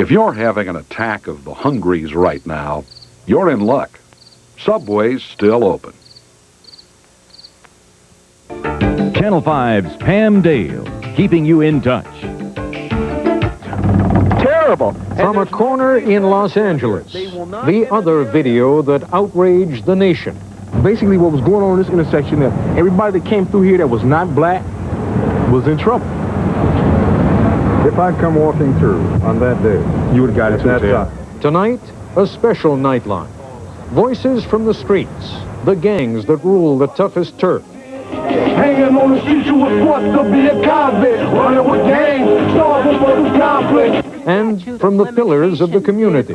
If you're having an attack of the hungries right now, you're in luck. Subway's still open. Channel 5's Pam Dale, keeping you in touch. Terrible. From a corner in Los Angeles, the other video that outraged the nation. Basically, what was going on in this intersection, that everybody that came through here that was not black was in trouble. If I'd come walking through on that day, You would have got it to that. Tonight, a special nightline. Voices from the streets, the gangs that rule the toughest turf. Hanging on the street, you were forced to be a convict. Running with gangs, starving for the conflict. And from the pillars of the community.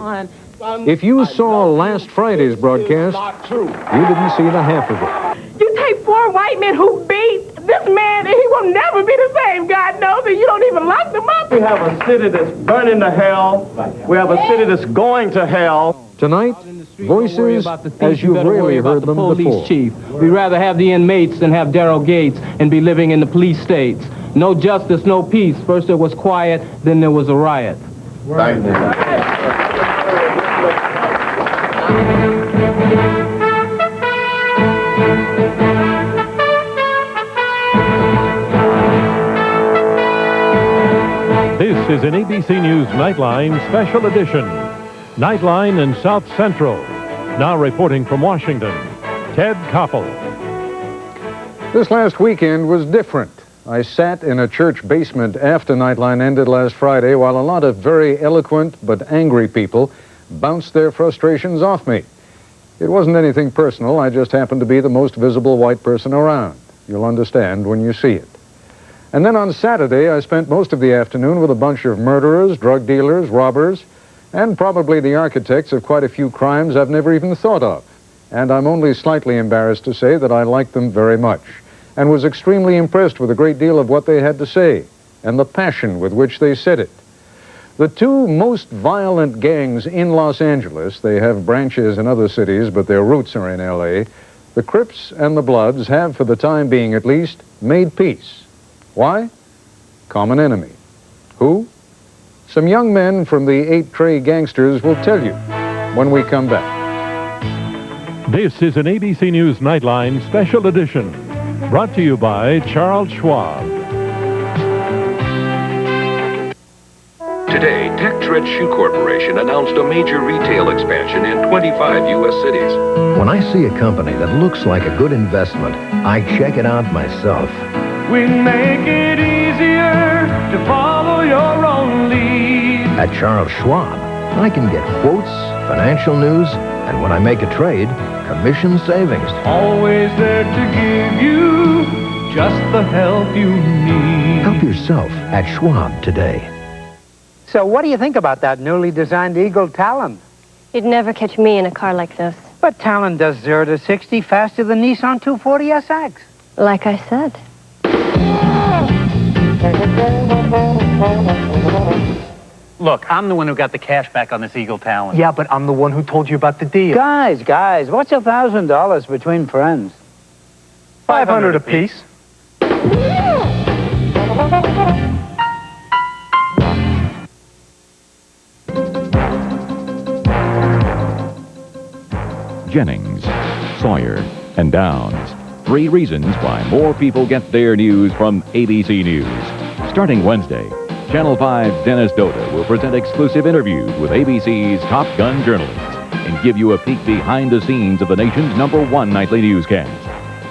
If you saw last Friday's broadcast, you didn't see the half of it. You take 4 white men who beat this man, and he will never be the same, God knows, and you don't even lock them up. We have a city that's burning to hell. We have a city that's going to hell. Tonight, voices as you've rarely heard them before. Chief. We'd rather have the inmates than have Daryl Gates and be living in the police states. No justice, no peace. First there was quiet, then there was a riot. Thank you. This is an ABC News Nightline Special Edition. Nightline in South Central. Now reporting from Washington, Ted Koppel. This last weekend was different. I sat in a church basement after Nightline ended last Friday while a lot of very eloquent but angry people bounced their frustrations off me. It wasn't anything personal. I just happened to be the most visible white person around. You'll understand when you see it. And then on Saturday, I spent most of the afternoon with a bunch of murderers, drug dealers, robbers, and probably the architects of quite a few crimes I've never even thought of. And I'm only slightly embarrassed to say that I liked them very much, and was extremely impressed with a great deal of what they had to say, and the passion with which they said it. The 2 most violent gangs in Los Angeles, they have branches in other cities, but their roots are in L.A., the Crips and the Bloods have, for the time being at least, made peace. Why? Common enemy. Who? Some young men from the 8 Trey gangsters will tell you when we come back. This is an ABC News Nightline Special Edition, brought to you by Charles Schwab. Today, Tex-Red Shoe Corporation announced a major retail expansion in 25 U.S. cities. When I see a company that looks like a good investment, I check it out myself. We make it easier to follow your own lead. At Charles Schwab, I can get quotes, financial news, and when I make a trade, commission savings. Always there to give you just the help you need. Help yourself at Schwab today. So what do you think about that newly designed Eagle Talon? You'd never catch me in a car like this. But Talon does 0 to 60 faster than Nissan 240SX. Like I said. Look, I'm the one who got the cash back on this Eagle Talon. Yeah, but I'm the one who told you about the deal. Guys, what's $1,000 between friends? 500 apiece. Jennings, Sawyer, and Downs. 3 reasons why more people get their news from ABC News. Starting Wednesday, Channel 5's Dennis Doda will present exclusive interviews with ABC's top gun journalists and give you a peek behind the scenes of the nation's #1 nightly newscast.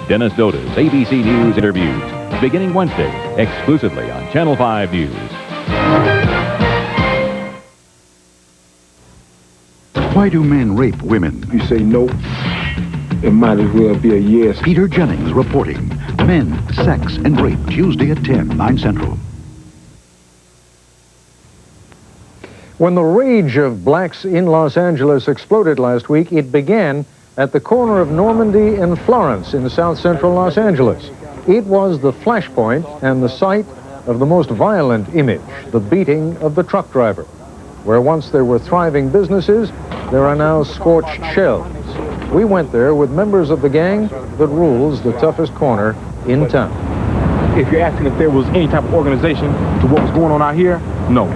Dennis Doda's ABC News interviews, beginning Wednesday, exclusively on Channel 5 News. Why do men rape women? You say no, it might as well be a yes. Peter Jennings reporting. Men, Sex, and Rape, Tuesday at 10, 9 Central. When the rage of blacks in Los Angeles exploded last week, it began at the corner of Normandy and Florence in south central Los Angeles. It was the flashpoint and the site of the most violent image, the beating of the truck driver. Where once there were thriving businesses, there are now scorched shells. We went there with members of the gang that rules the toughest corner in town. If you're asking if there was any type of organization to what was going on out here, no.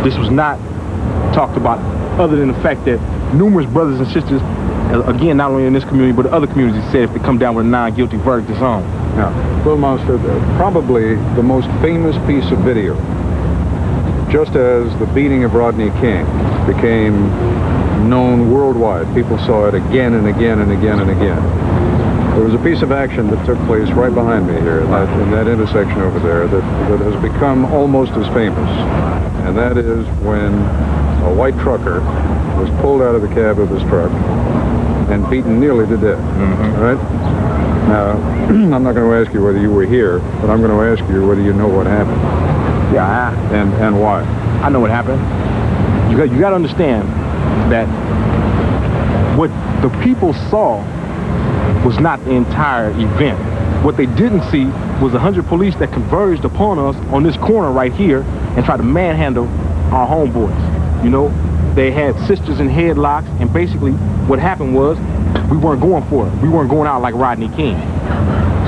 This was not talked about, other than the fact that numerous brothers and sisters, again, not only in this community, but other communities, said if they come down with a non-guilty verdict, it's on. Yeah. Well, Monster, probably the most famous piece of video, just as the beating of Rodney King became known worldwide, people saw it again and again and again and again. There was a piece of action that took place right behind me here, in that intersection over there, that has become almost as famous. And that is when a white trucker was pulled out of the cab of his truck and beaten nearly to death. All right? Now, I'm not going to ask you whether you were here, but I'm going to ask you whether you know what happened. Yeah, and why. I know what happened. You got to understand that what the people saw was not the entire event. What they didn't see was 100 police that converged upon us on this corner right here and tried to manhandle our homeboys. You know, they had sisters in headlocks, and basically what happened was we weren't going for it. We weren't going out like Rodney King.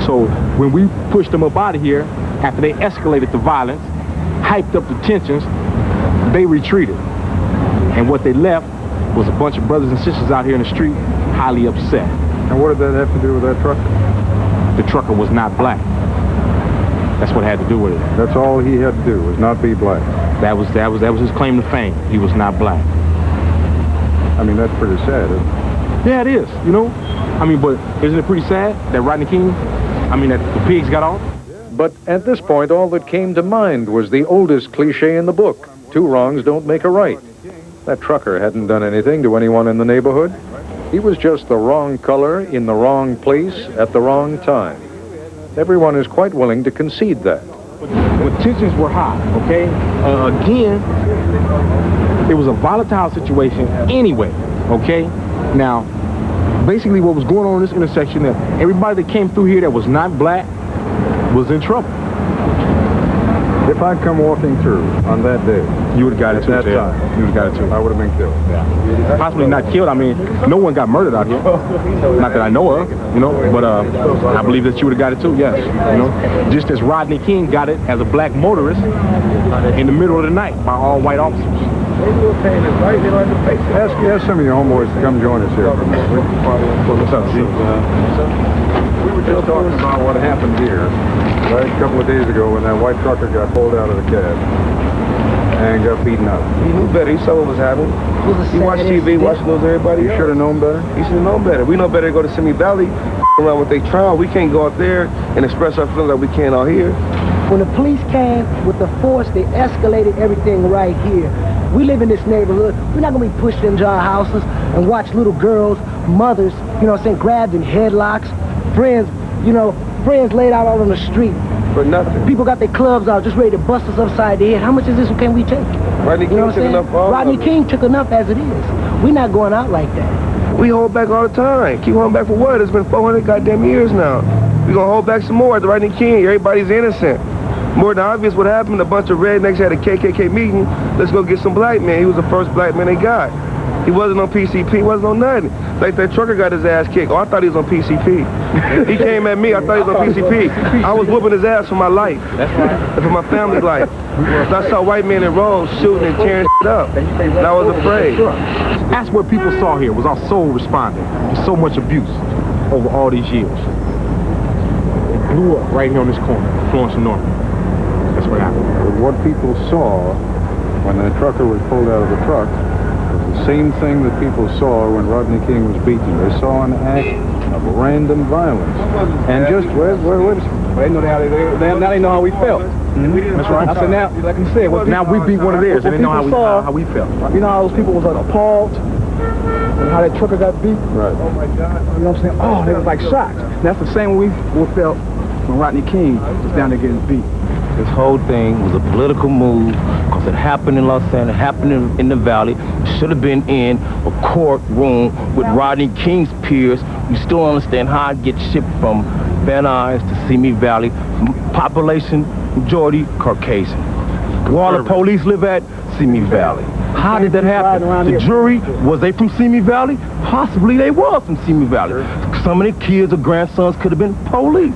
So when we pushed them up out of here, after they escalated the violence, hyped up the tensions, they retreated. And what they left was a bunch of brothers and sisters out here in the street highly upset. And what did that have to do with that trucker? The trucker was not black. That's what had to do with it. That's all he had to do, was not be black. That was his claim to fame. He was not black. I mean, that's pretty sad, isn't it? Yeah, it is, you know? I mean, but isn't it pretty sad that Rodney King, that the pigs got off? But at this point, all that came to mind was the oldest cliche in the book. 2 wrongs don't make a right. That trucker hadn't done anything to anyone in the neighborhood. He was just the wrong color in the wrong place at the wrong time. Everyone is quite willing to concede that. When tensions were high, okay? Again, it was a volatile situation anyway, okay? Now, basically what was going on in this intersection, that everybody that came through here that was not black was in trouble. If I'd come walking through on that day, you would have got it too. At that time, you would have got it too. I would have been killed. Yeah. Possibly not killed. I mean, no one got murdered out here. Not that I know of, you know, but I believe that you would have got it too, yes. You know, just as Rodney King got it as a black motorist in the middle of the night by all white officers. Ask some of your homeboys to come join us here. What's up, Chief? We were just talking about what happened here right a couple of days ago when that white trucker got pulled out of the cab and got beaten up. He knew better. He saw what was happening. He watched TV, watched those everybody else. He should have known better? He should have known better. We know better to go to Simi Valley, around with their trial. We can't go out there and express our feelings like we can out here. When the police came with the force, they escalated everything right here. We live in this neighborhood. We're not going to be pushed into our houses and watch little girls, mothers, you know what I'm saying, grabbed in headlocks, friends, you know, friends laid out on the street. For nothing. People got their clubs out just ready to bust us upside the head. How much of this can we take? Rodney King took enough for all Rodney King took enough as it is. We're not going out like that. We hold back all the time. Keep holding back for what? It's been 400 goddamn years now. We're going to hold back some more at the Rodney King. Everybody's innocent. More than obvious what happened, a bunch of rednecks had a KKK meeting. Let's go get some black men. He was the first black man they got. He wasn't on PCP, he wasn't on nothing. Like that trucker got his ass kicked. Oh, I thought he was on PCP. He came at me, I thought he was on PCP. I was whooping his ass for my life. That's right. And for my family's life. So I saw white men in rows shooting and tearing shit up. And I was afraid. That's what people saw here, was our soul responding to so much abuse over all these years. It blew up right here on this corner, Florence and Norman. That's what happened. What people saw when that trucker was pulled out of the truck was the same thing that people saw when Rodney King was beaten. They saw an act of random violence. And just, they know now they know how we felt. That's right. I said now, like you said, now we beat one of theirs and they know how we felt. You know how those people was like appalled and how that trucker got beat? Right. Oh my God. You know what I'm saying? Oh, they was like shocked. That's the same way we felt when Rodney King was down there getting beat. This whole thing was a political move because it happened in Los Angeles, it happened in the Valley. It should have been in a courtroom with Rodney King's peers. You still understand how it gets shipped from Van Nuys to Simi Valley. Population, majority Caucasian. Where all the police live at? Simi Valley. How did that happen? The jury, was they from Simi Valley? Possibly they were from Simi Valley. Some of the kids or grandsons could have been police.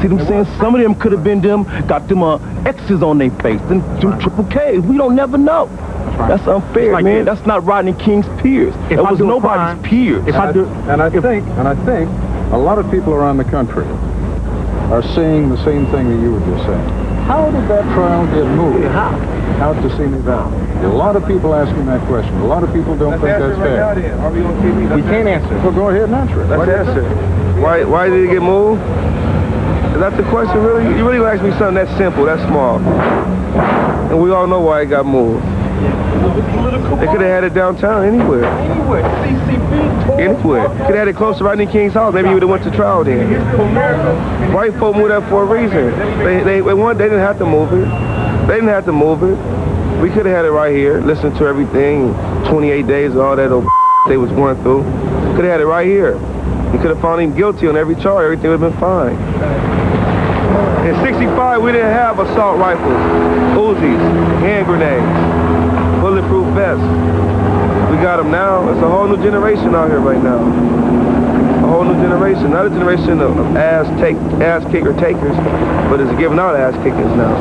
See what I'm saying? Some of them could have been them, got them X's on their face, them triple K's. We don't never know. right. That's unfair, like man. this. That's not Rodney King's peers. If It I was do a nobody's crime, peers. And I think a lot of people around the country are saying the same thing that you were just saying. How did that trial get moved out to Simi Valley? A lot of people asking that question. A lot of people don't think that's fair. We can't answer. Well, go ahead and answer it. Let's answer it. Why did it get moved? Is that the question, really? You really gonna ask me something that simple, that small. And we all know why it got moved. They could have had it downtown, anywhere. Anywhere. Could have had it close to Rodney King's house. Maybe you would have went to trial then. White folk moved that for a reason. They didn't have to move it. They didn't have to move it. We could have had it right here, listen to everything, 28 days and all that old they was going through. Could have had it right here. You could have found him guilty on every charge. Everything would have been fine. In '65, we didn't have assault rifles, Uzis, hand grenades, bulletproof vests. We got them now. It's a whole new generation out here right now. A whole new generation. Not a generation of ass kicker takers, but it's giving out ass kickers now.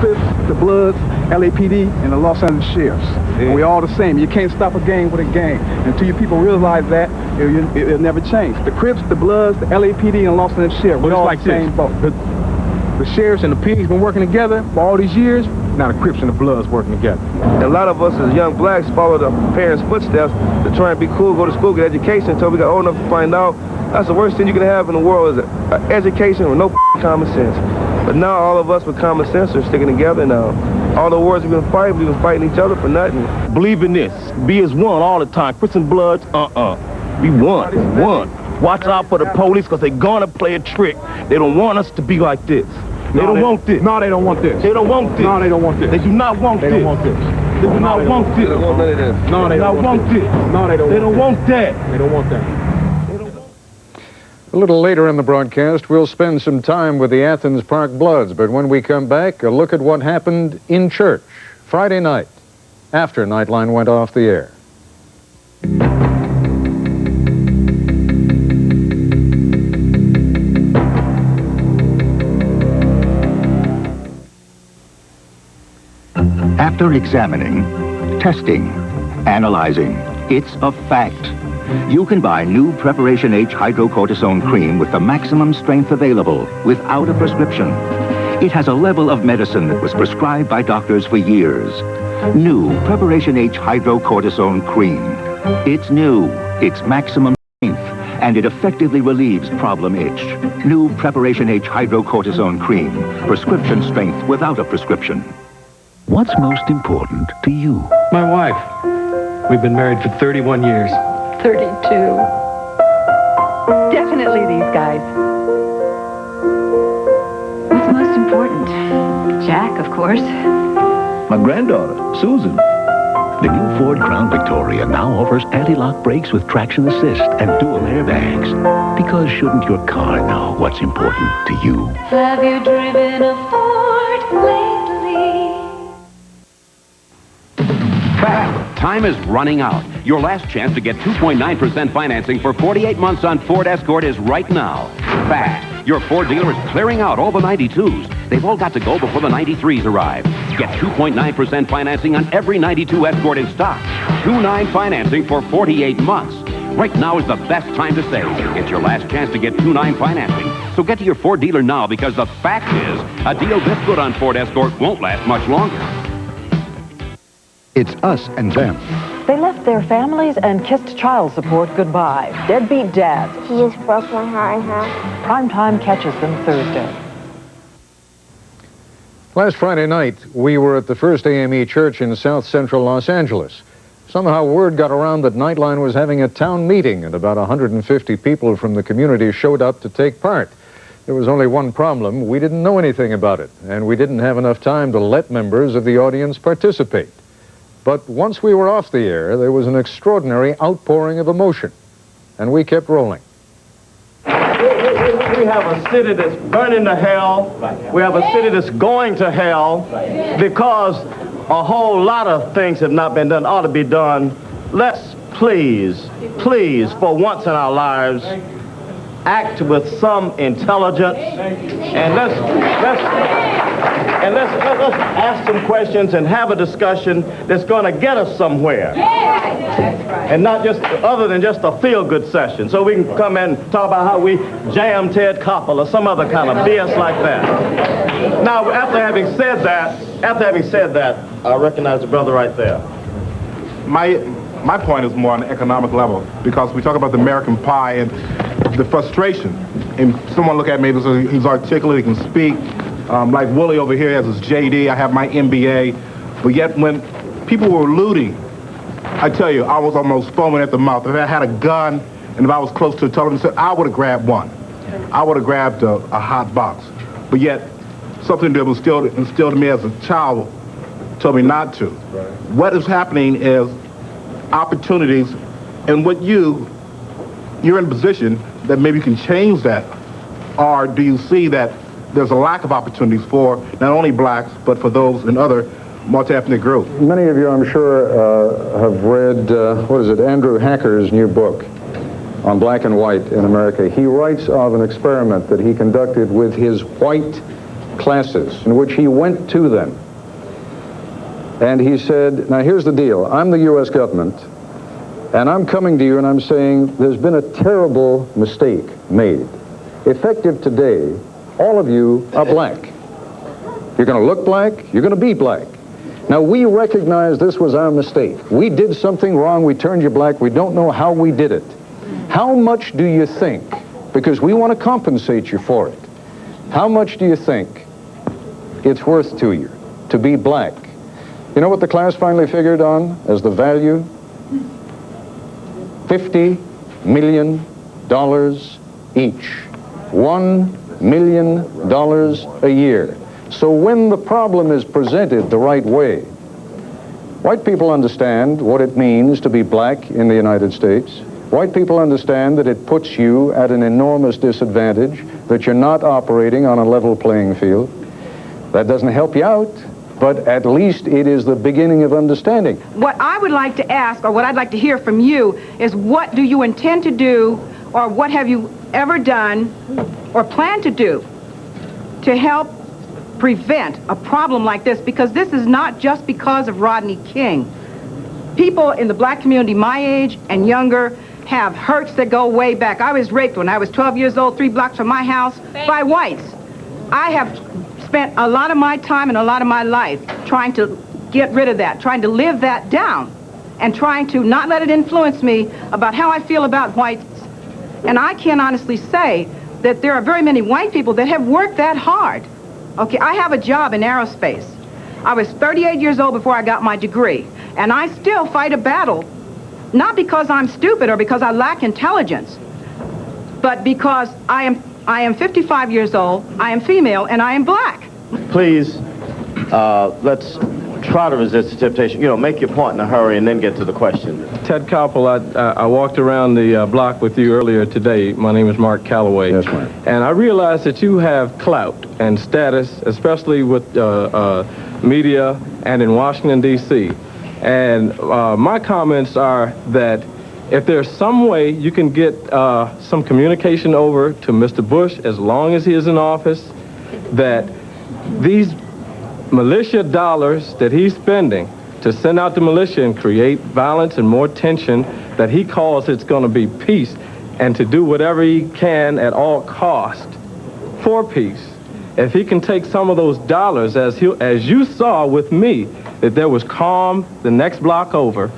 Crips, the Bloods, LAPD, and the Los Angeles Sheriffs. Yeah. We're all the same. You can't stop a gang with a gang. Until you people realize that, it'll never change. The Crips, the Bloods, the LAPD, and Los Angeles Sheriffs, we're all like the same boat. The sheriffs and the PD's been working together for all these years. Now the Crips and the Bloods working together. A lot of us as young blacks followed our parents' footsteps to try and be cool, go to school, get education until we got old enough to find out that's the worst thing you can have in the world is an education with no common sense. But now all of us with common sense are sticking together now. All the wars we've been fighting each other for nothing. Believe in this. Be as one all the time. Crips and Bloods, Be one. Watch out for the police because they're gonna play a trick. They don't want us to be like this. They don't want this. No, they don't want this. They don't want this. No, they don't want this. They do not want this. They don't want this. They do not want this. They don't want none of this. No, they don't want this. No, they don't. They don't want that. They don't want that. A little later in the broadcast, we'll spend some time with the Athens Park Bloods, but when we come back, a look at what happened in church Friday night after Nightline went off the air. After examining, testing, analyzing, it's a fact. You can buy new Preparation H hydrocortisone cream with the maximum strength available without a prescription. It has a level of medicine that was prescribed by doctors for years. New Preparation H hydrocortisone cream. It's new, it's maximum strength, and it effectively relieves problem itch. New Preparation H hydrocortisone cream. Prescription strength without a prescription. What's most important to you? My wife. We've been married for 31 years. 32. Definitely these guys. What's most important? Jack, of course. My granddaughter, Susan. The new Ford Crown Victoria now offers anti-lock brakes with traction assist and dual airbags. Because shouldn't your car know what's important to you? Have you driven a Ford lately? Time is running out. Your last chance to get 2.9% financing for 48 months on Ford Escort is right now. Fast. Your Ford dealer is clearing out all the 92s. They've all got to go before the 93s arrive. Get 2.9% financing on every 92 Escort in stock. 2.9 financing for 48 months. Right now is the best time to save. It's your last chance to get 2.9 financing. So get to your Ford dealer now because the fact is, a deal this good on Ford Escort won't last much longer. It's us and them. They left their families and kissed child support goodbye. Deadbeat dads. He just broke my heart in half. Primetime catches them Thursday. Last Friday night, we were at the First AME Church in South Central Los Angeles. Somehow word got around that Nightline was having a town meeting, and about 150 people from the community showed up to take part. There was only one problem. We didn't know anything about it, and we didn't have enough time to let members of the audience participate. But once we were off the air, there was an extraordinary outpouring of emotion, and we kept rolling. We have a city that's burning to hell. We have a city that's going to hell because a whole lot of things have not been done, ought to be done. Let's please, for once in our lives, act with some intelligence, and let's ask some questions and have a discussion that's going to get us somewhere. And not just other than just a feel-good session. So we can come and talk about how we jam Ted Koppel or some other kind of BS like that. Now, after having said that, I recognize the brother right there. My point is more on the economic level, because we talk about the American pie and the frustration. And someone look at me and say he's articulate, he can speak. Like Willie over here has his JD, I have my MBA. But yet when people were looting, I tell you, I was almost foaming at the mouth. If I had a gun and if I was close to a television set, I would have grabbed one. I would have grabbed a hot box. But yet, something that was instilled in me as a child told me not to. Right. What is happening is opportunities, and what you're in a position that maybe you can change that, or do you see that there's a lack of opportunities for not only blacks, but for those in other multi-ethnic groups? Many of you, I'm sure, have read, Andrew Hacker's new book on black and white in America. He writes of an experiment that he conducted with his white classes, in which he went to them. And he said, now here's the deal. I'm the U.S. government, and I'm coming to you and I'm saying there's been a terrible mistake made. Effective today, all of you are black. You're going to look black, you're going to be black. Now, we recognize this was our mistake. We did something wrong, we turned you black, we don't know how we did it. How much do you think, because we want to compensate you for it, how much do you think it's worth to you to be black? You know what the class finally figured on as the value? $50 million each. $1 million a year. So when the problem is presented the right way, white people understand what it means to be black in the United States. White people understand that it puts you at an enormous disadvantage, that you're not operating on a level playing field. That doesn't help you out, but at least it is the beginning of understanding. What I would like to ask, or what I'd like to hear from you, is what do you intend to do, or what have you ever done or plan to do to help prevent a problem like this? Because this is not just because of Rodney King. People in the black community my age and younger have hurts that go way back. I was raped when I was 12 years old, 3 blocks from my house, by whites. I have spent a lot of my time and a lot of my life trying to get rid of that, trying to live that down, and trying to not let it influence me about how I feel about whites. And I can honestly say that there are very many white people that have worked that hard. Okay, I have a job in aerospace. I was 38 years old before I got my degree, and I still fight a battle, not because I'm stupid or because I lack intelligence, but because I am 55 years old, I am female, and I am black. Please, let's try to resist the temptation. You know, make your point in a hurry and then get to the question. Ted Koppel, I walked around the block with you earlier today. My name is Mark Calloway. Yes, ma'am. And I realized that you have clout and status, especially with media and in Washington, D.C. And my comments are that if there's some way you can get some communication over to Mr. Bush, as long as he is in office, that these militia dollars that he's spending to send out the militia and create violence and more tension, that he calls it's going to be peace, and to do whatever he can at all cost for peace. If he can take some of those dollars, as you saw with me, that there was calm the next block over,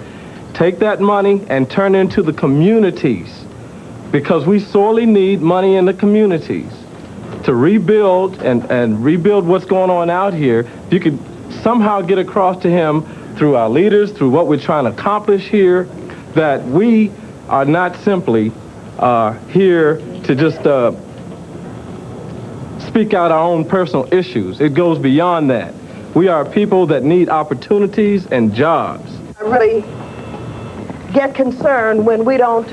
take that money and turn it into the communities, because we sorely need money in the communities to rebuild and rebuild what's going on out here. If you could somehow get across to him through our leaders, through what we're trying to accomplish here, that we are not simply here to just speak out our own personal issues. It goes beyond that. We are people that need opportunities and jobs. I really get concerned when we don't,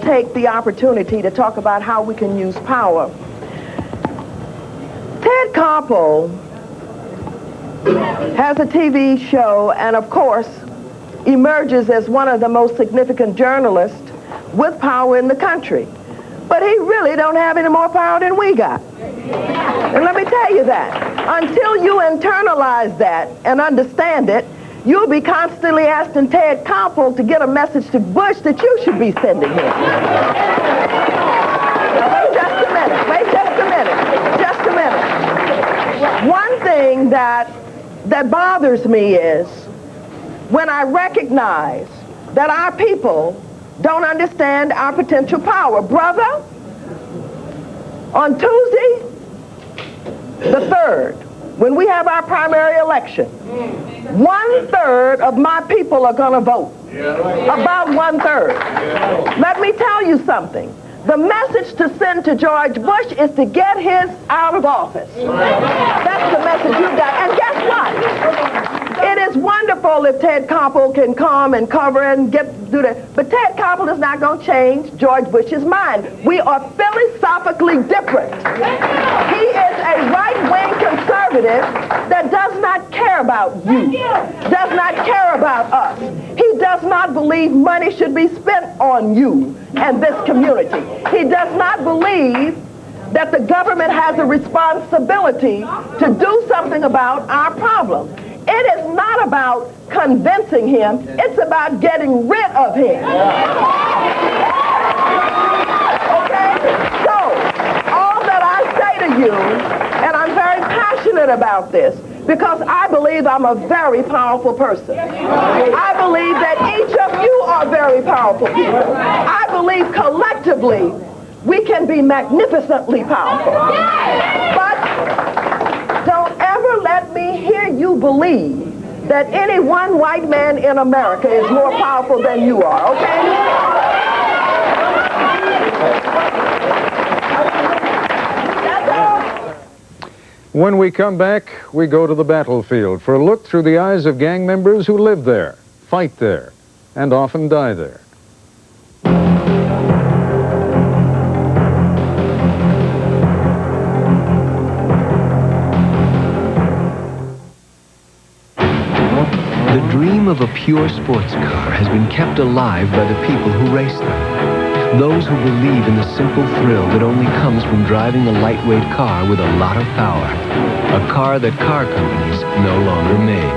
take the opportunity to talk about how we can use power. Ted Koppel has a TV show and, of course, emerges as one of the most significant journalists with power in the country. but he really don't have any more power than we got. And let me tell you that. Until you internalize that and understand it, you'll be constantly asking Ted Koppel to get a message to Bush that you should be sending him. Now, wait just a minute. Wait just a minute. Just a minute. One thing that bothers me is when I recognize that our people don't understand our potential power. Brother, on Tuesday, the 3rd, when we have our primary election, 1/3 of my people are going to vote. About 1/3. Let me tell you something. The message to send to George Bush is to get his out of office. That's the message you got. And guess what? It is wonderful if Ted Koppel can come and cover and do that. But Ted Koppel is not going to change George Bush's mind. We are philosophically different. He is a right-wing conservative that does not care about you, does not care about us. He does not believe money should be spent on you and this community. He does not believe that the government has a responsibility to do something about our problem. It is not about convincing him, it's about getting rid of him. Okay? So, all that I say to you, and I'm very passionate about this, because I believe I'm a very powerful person. I believe that each of you are very powerful people. I believe collectively we can be magnificently powerful. But don't ever let me hear you believe that any one white man in America is more powerful than you are, okay? When we come back, we go to the battlefield for a look through the eyes of gang members who live there, fight there, and often die there. The dream of a pure sports car has been kept alive by the people who race them. Those who believe in the simple thrill that only comes from driving a lightweight car with a lot of power. A car that car companies no longer made.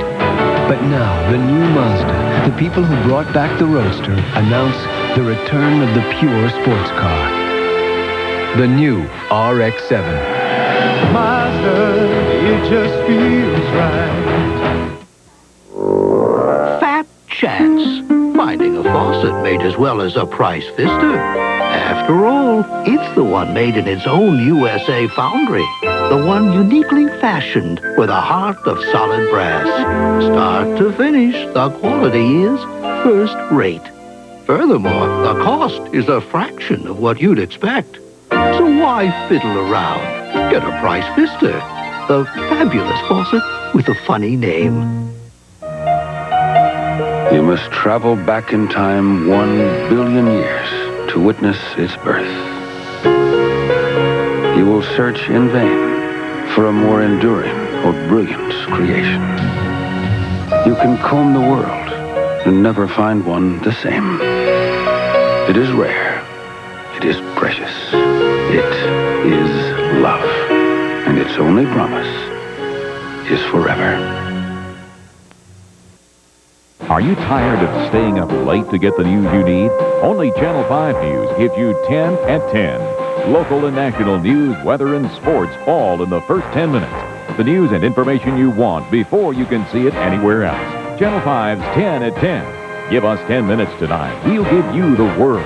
But now, the new Mazda, the people who brought back the Roadster, announce the return of the pure sports car. The new RX-7. Mazda, it just feels right. Fat chance. Finding a faucet made as well as a price fister. After all, it's the one made in its own USA foundry. The one uniquely fashioned with a heart of solid brass. Start to finish, the quality is first rate. Furthermore, the cost is a fraction of what you'd expect. So why fiddle around? Get a price fister. The fabulous faucet with a funny name. You must travel back in time 1 billion years to witness its birth. You will search in vain for a more enduring or brilliant creation. You can comb the world and never find one the same. It is rare. It is precious. It is love. And its only promise is forever. Are you tired of staying up late to get the news you need? Only Channel 5 News gives you 10 at 10. Local and national news, weather, and sports all in the first 10 minutes. The news and information you want before you can see it anywhere else. Channel 5's 10 at 10. Give us 10 minutes tonight. We'll give you the world.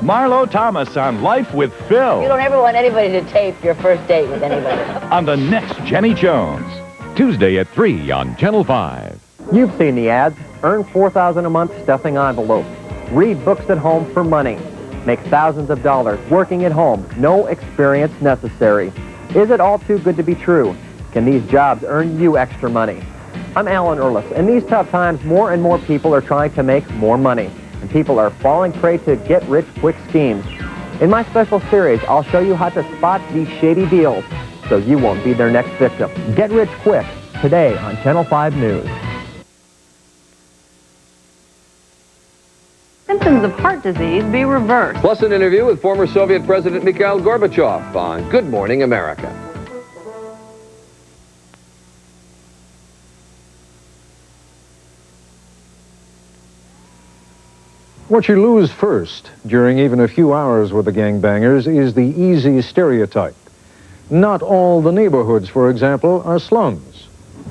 Marlo Thomas on Life with Phil. You don't ever want anybody to tape your first date with anybody. On the next Jenny Jones. Tuesday at 3 on Channel 5. You've seen the ads. Earn $4,000 a month stuffing envelopes. Read books at home for money. Make thousands of dollars working at home. No experience necessary. Is it all too good to be true? Can these jobs earn you extra money? I'm Alan Earlis. In these tough times, more and more people are trying to make more money. And people are falling prey to get-rich-quick schemes. In my special series, I'll show you how to spot these shady deals so you won't be their next victim. Get rich quick, today on Channel 5 News. symptoms of heart disease be reversed. Plus an interview with former Soviet President Mikhail Gorbachev on Good Morning America. What you lose first during even a few hours with the gangbangers is the easy stereotype. Not all the neighborhoods, for example, are slums.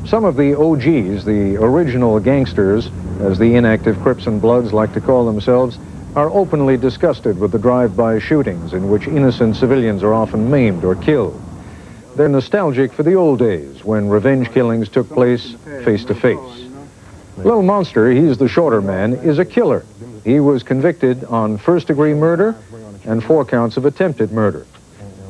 Some of the OGs, the original gangsters, as the inactive Crips and Bloods like to call themselves, are openly disgusted with the drive-by shootings in which innocent civilians are often maimed or killed. They're nostalgic for the old days when revenge killings took place face to face. Little Monster, he's the shorter man, is a killer. He was convicted on first-degree murder and 4 counts of attempted murder.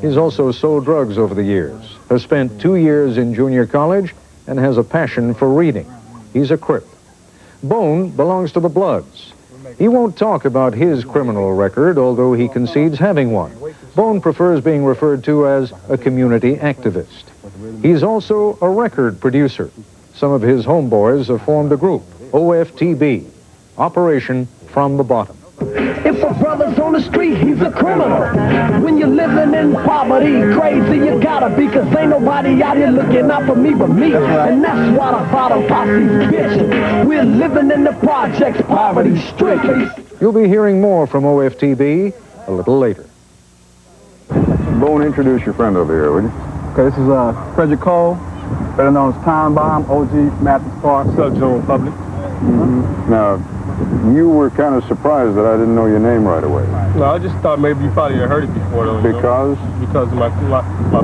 He's also sold drugs over the years, has spent 2 years in junior college, and has a passion for reading. He's a Crip. Bone belongs to the Bloods. He won't talk about his criminal record, although he concedes having one. Bone prefers being referred to as a community activist. He's also a record producer. Some of his homeboys have formed a group, O.F.T.B, Operation From the Bottom. If a brother's on the street, he's a criminal. When you're living in poverty, crazy you gotta be, cause ain't nobody out here looking out for me but me. And that's why the bottom posse's bitchin'. We're living in the projects, poverty stricken. You'll be hearing more from O.F.T.B a little later. Bone, introduce your friend over here, would you? Okay, this is Frederick Cole, better known as Time Bomb, OG Mathis Park, Sub-General Public. Now, you were kind of surprised that I didn't know your name right away. No, I just thought maybe you probably had heard it before, though. Because? Because of my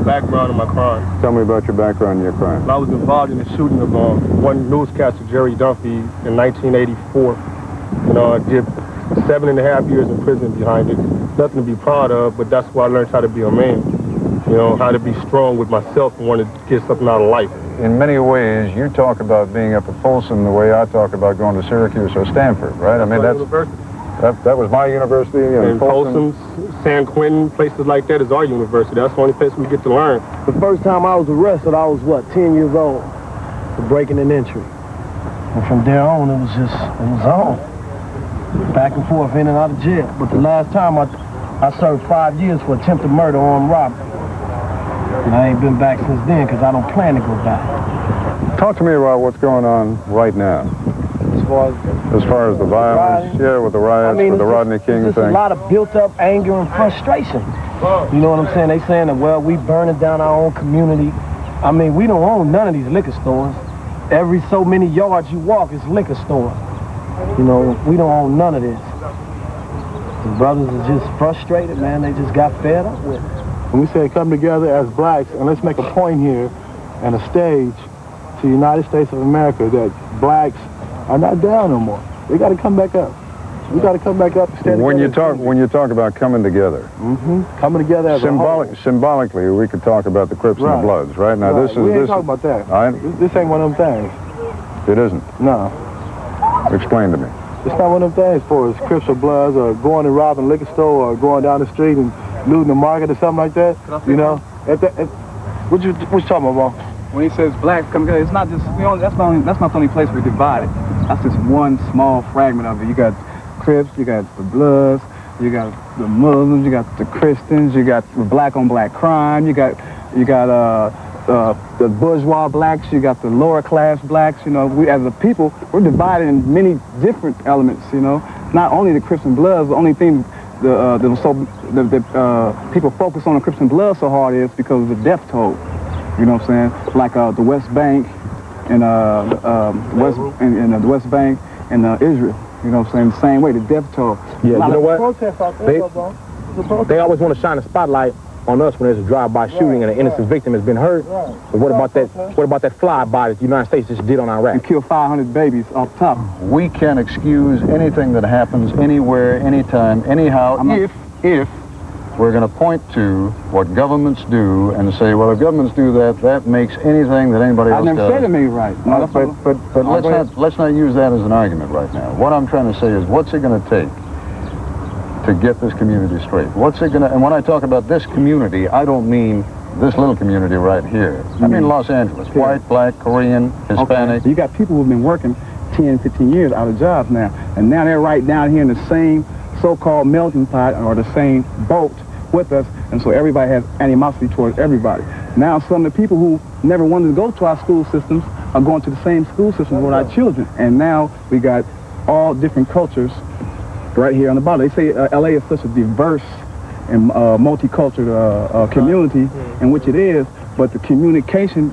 background and my crime. Tell me about your background and your crime. I was involved in the shooting of one newscaster, Jerry Dunphy, in 1984. You know, I did 7.5 years in prison behind it. Nothing to be proud of, but that's where I learned how to be a man. You know, how to be strong with myself and want to get something out of life. In many ways, you talk about being up at Folsom the way I talk about going to Syracuse or Stanford, right? That was my university. And Folsom, San Quentin, places like that is our university. That's the only place we get to learn. The first time I was arrested, I was, 10 years old for breaking an entry. And from there on, it was on. Back and forth, in and out of jail. But the last time I served 5 years for attempted murder, armed robbery. And I ain't been back since then because I don't plan to go back. Talk to me about what's going on right now. As far as the violence, with the riots, with the Rodney King thing. There's a lot of built-up anger and frustration. You know what I'm saying? They saying that, well, we burning down our own community. I mean, we don't own none of these liquor stores. Every so many yards you walk is liquor store. You know, we don't own none of this. The brothers are just frustrated, man. They just got fed up with it. When we say come together as blacks, and let's make a point here and a stage to the United States of America that blacks are not down no more. They got to come back up. We got to come back up and stand together. When you talk about coming together, coming together as a whole. Symbolically, we could talk about the Crips and the Bloods, right? Now we ain't talking about that. This ain't one of them things. It isn't. No. Explain to me. It's not one of them things for us, Crips or Bloods, or going and robbing a liquor store, or going down the street and looting the market or something like that. You know, what you talking about? When he says blacks come together, it's not just that's not the only place we're divided. That's just one small fragment of it. You got Crips, you got the Bloods, you got the Muslims, you got the Christians, you got the black on black crime, you got the bourgeois blacks, you got the lower class blacks. You know, we as a people we're divided in many different elements. You know, not only the Crips and Bloods. The only thing people focus on the Crips and Bloods so hard is because of the death toll. You know what I'm saying? Like the West Bank and the West Bank and Israel. You know what I'm saying? The same way, the death toll. Yeah, you know what? They always want to shine a spotlight on us when there's a drive-by shooting and an innocent victim has been hurt. But what about that? What about that flyby that the United States just did on Iraq? And killed 500 babies off top. We can't excuse anything that happens anywhere, anytime, anyhow, if we're going to point to what governments do and say, well, if governments do that, that makes anything that anybody else does. I never said it made right. No, but let's not use that as an argument right now. What I'm trying to say is, what's it going to take to get this community straight? What's it going to, and when I talk about this community, I don't mean this little community right here. I mean Los Angeles, white, black, Korean, Hispanic. Okay. So you got people who've been working 10, 15 years out of jobs now. And now they're right down here in the same so-called melting pot or the same boat with us. And so everybody has animosity towards everybody. Now some of the people who never wanted to go to our school systems are going to the same school systems with our children. And now we got all different cultures right here on the bottom. They say LA is such a diverse and multicultural community, in which it is, but the communication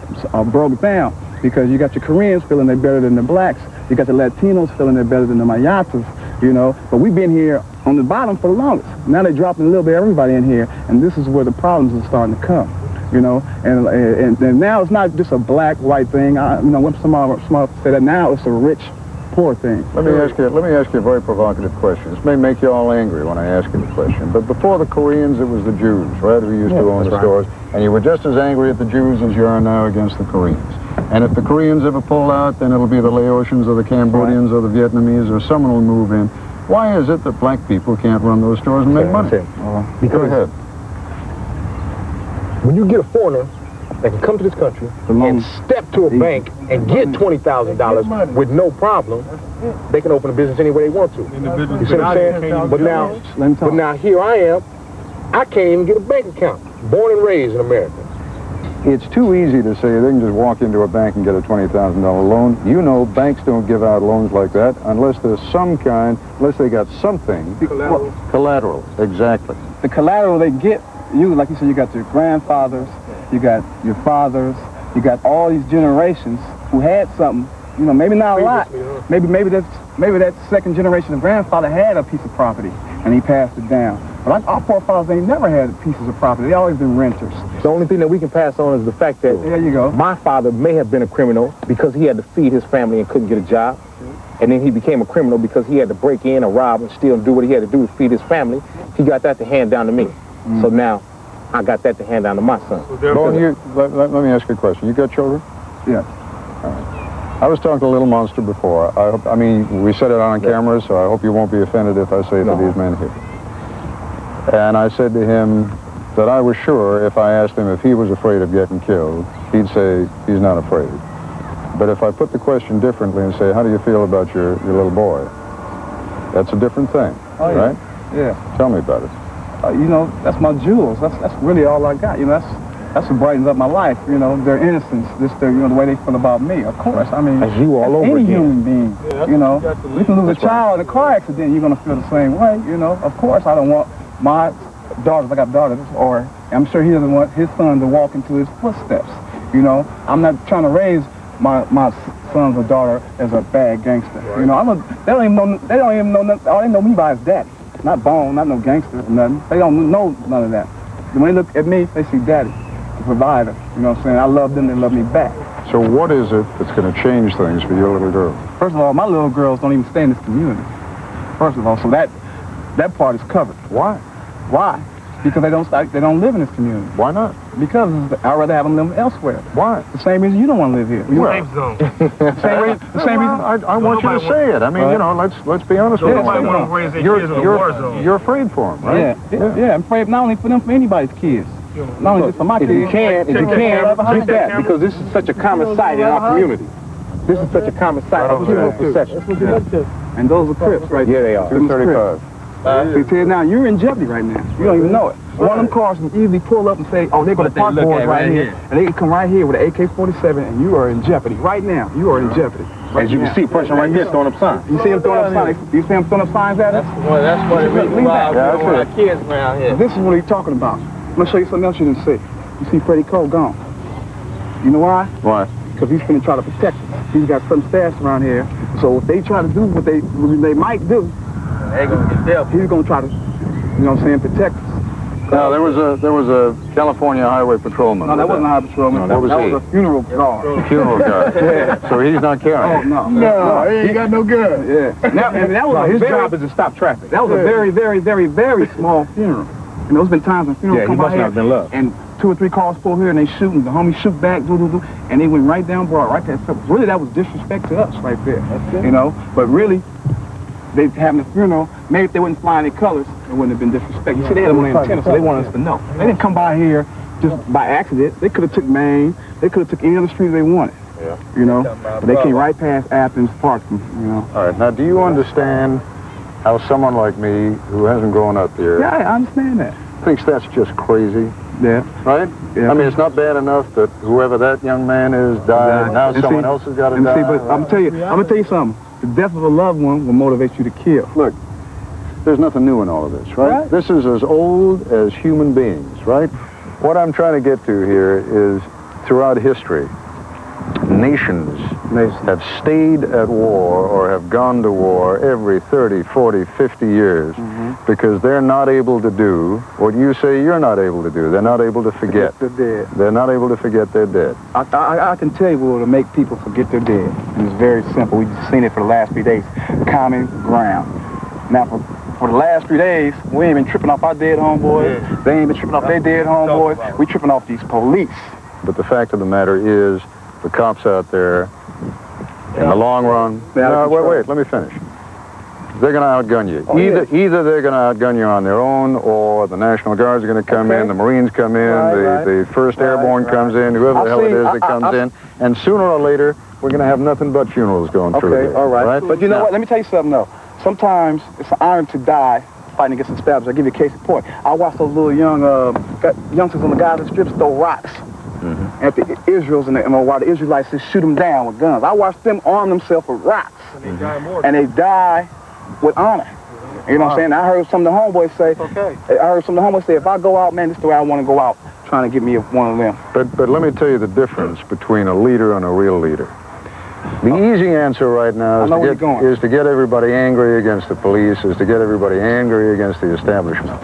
broke down because you got your Koreans feeling they're better than the blacks, you got the Latinos feeling they're better than the Mayatas, you know, but we've been here on the bottom for the longest. Now they're dropping a little bit of everybody in here, and this is where the problems are starting to come, you know, and now it's not just a black-white thing. You know, when somebody say that now it's a rich-poor thing. Let me ask you a very provocative question. This may make you all angry when I ask you the question, but before the Koreans, it was the Jews, right, who used to own the stores, and you were just as angry at the Jews as you are now against the Koreans. And if the Koreans ever pull out, then it'll be the Laotians or the Cambodians or the Vietnamese or someone will move in. Why is it that black people can't run those stores and make money? Because Go ahead. when you get a foreigner that can come to this country and step to a bank and get $20,000 with no problem, they can open a business any way they want to. You see what I'm saying? But now here I am, I can't even get a bank account. Born and raised in America. It's too easy to say they can just walk into a bank and get a $20,000 loan. You know banks don't give out loans like that unless there's some kind, unless they got something. Collateral. Collateral, exactly. The collateral they get, you, like you said, you got your grandfathers, you got your fathers, you got all these generations who had something, you know, maybe not a lot. Maybe that second generation of grandfather had a piece of property and he passed it down. But our forefathers, they never had pieces of property. They always been renters. The only thing that we can pass on is the fact that there you go. My father may have been a criminal because he had to feed his family and couldn't get a job. And then he became a criminal because he had to break in or rob and steal and do what he had to do to feed his family. He got that to hand down to me. So now I got that to hand down to my son. Let me ask you a question. You got children? Yeah. All right. I was talking to Little Monster before. I mean, we said it on camera, so I hope you won't be offended if I say it to these men here. And I said to him that I was sure if I asked him if he was afraid of getting killed, he'd say he's not afraid. But if I put the question differently and say, how do you feel about your little boy? That's a different thing, right? Yeah. Tell me about it. You know, that's my jewels. That's really all I got. You know, that's what brightens up my life. You know, their innocence, just their, you know, the way they feel about me. Of course, I mean, as you all over any again. human being. You know, you can lose a child in a car accident, you're gonna feel the same way. You know, of course, I don't want my daughters. I got daughters, or I'm sure he doesn't want his son to walk into his footsteps. You know, I'm not trying to raise my son or daughter as a bad gangster. Right. You know, they don't even know nothing. All they know me by is daddy. Not Bone, not no gangster or nothing. They don't know none of that. When they look at me, they see daddy, the provider. You know what I'm saying? I love them, they love me back. So what is it that's going to change things for your little girl? First of all, my little girls don't even stay in this community. First of all, so that part is covered. Why? Why? Because they don't live in this community. Why not? Because I'd rather have them live elsewhere. Why? The same reason you don't want to live here. Safe zone. The same reason. I want you to say it. I mean, you know, let's be honest with you. You're afraid for them, right? Yeah. I'm afraid not only for them, for anybody's kids. Not only just for my kids. If you can, do that, because this is such a common sight in our community. This is such a common sight of human possession. And those are Crips right there. Yeah, they are. 235. See, Ted, now you're in jeopardy right now. You don't even know it. One of them cars can easily pull up and say, oh, they're going to park boards right here. And they can come right here with an AK-47, and you are in jeopardy. Right now, you are in jeopardy. As you can see, a person right here throwing up signs. You see him throwing up signs? You see him throwing up signs at us? That's what it really wild with our kids around here. This is what he's talking about. I'm going to show you something else you didn't see. You see Freddie Cole gone. You know why? Why? Because he's going to try to protect us. He's got some stash around here. So if they try to do what they might do, they're going to get dealt. He's going to try to, you know what I'm saying, protect us. Now, there was a California highway patrolman. No, that wasn't a highway patrolman. No, that was a funeral guard. Funeral guard. Yeah. So he's not carrying. Oh, no, he ain't got no gun. Yeah. Now, and that was his job is to stop traffic. That was a very, very, very, very small funeral. And there's been times when funerals come out here, been loved. And 2 or 3 cars pull here and they shoot, and the homies shoot back, and they went right down Broad, right there. So really, that was disrespect to us right there. You know, but really, they having a funeral, maybe if they wouldn't fly in their colors, it wouldn't have been disrespect. You see, they had them on antenna, so they wanted us to know. They didn't come by here just by accident. They could have took Maine. They could have took any other street they wanted. you know. But they came right past Athens, Parkton, you know. All right, now do you understand how someone like me, who hasn't grown up here, Yeah, I understand that. thinks that's just crazy? Yeah. Right? Yeah. I mean, it's not bad enough that whoever that young man is died. Now And someone see- else has got to and die. see, but I'm gonna tell you something. The death of a loved one will motivate you to kill. Look, there's nothing new in all of this, right? This is as old as human beings, right? What I'm trying to get to here is throughout history, nations have stayed at war or have gone to war every 30, 40, 50 years because they're not able to do what you say you're not able to do. They're not able to forget. They're dead. They're not able to forget they're dead. I can tell you what will make people forget they're dead. And it's very simple. We've just seen it for the last 3 days. Common ground. Now, for the last 3 days, we ain't been tripping off our dead homeboys. They ain't been tripping off their dead homeboys. We tripping off these police. But the fact of the matter is, the cops out there, in the long run, no, wait, let me finish. They're going to outgun you. Either they're going to outgun you on their own, or the National Guard's are going to come in, the Marines come in, the 1st Airborne comes in, whoever the hell it is that comes in, and sooner or later, we're going to have nothing but funerals going through here. All right. But you know what? Let me tell you something, though. Sometimes it's an honor to die fighting against the Spanish. I'll give you a case in point. I watched those little youngsters on the Gaza strips throw rocks at the Israels, and while the Israelites just shoot them down with guns. I watched them arm themselves with rocks, and they die with honor. You know what I'm saying? I heard some of the homeboys say, if I go out, man, this is the way I want to go out, trying to get me one of them. But let me tell you the difference between a leader and a real leader. The easy answer right now is to get everybody angry against the police, is to get everybody angry against the establishment.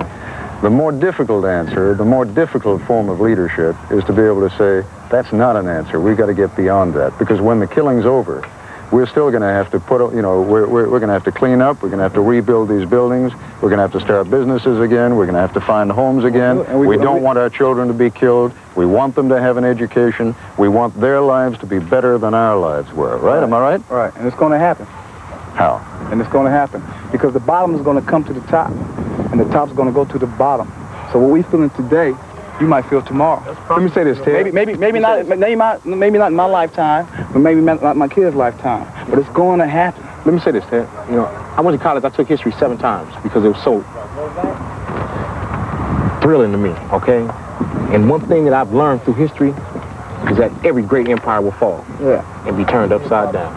The more difficult answer, the more difficult form of leadership is to be able to say, that's not an answer. We've got to get beyond that. Because when the killing's over, we're still going to have to put, we're going to have to clean up. We're going to have to rebuild these buildings. We're going to have to start businesses again. We're going to have to find homes again. We don't want our children to be killed. We want them to have an education. We want their lives to be better than our lives were. Right? Am I right? Right. And it's going to happen. How? And it's going to happen. Because the bottom is going to come to the top, and the top's going to go to the bottom. So what we feeling today, you might feel tomorrow. Let me say this, Ted. Maybe not in my lifetime, but maybe not my kid's lifetime. But it's going to happen. Let me say this, Ted. You know, I went to college. I took history 7 times because it was so thrilling to me. Okay. And one thing that I've learned through history is that every great empire will fall and be turned upside down.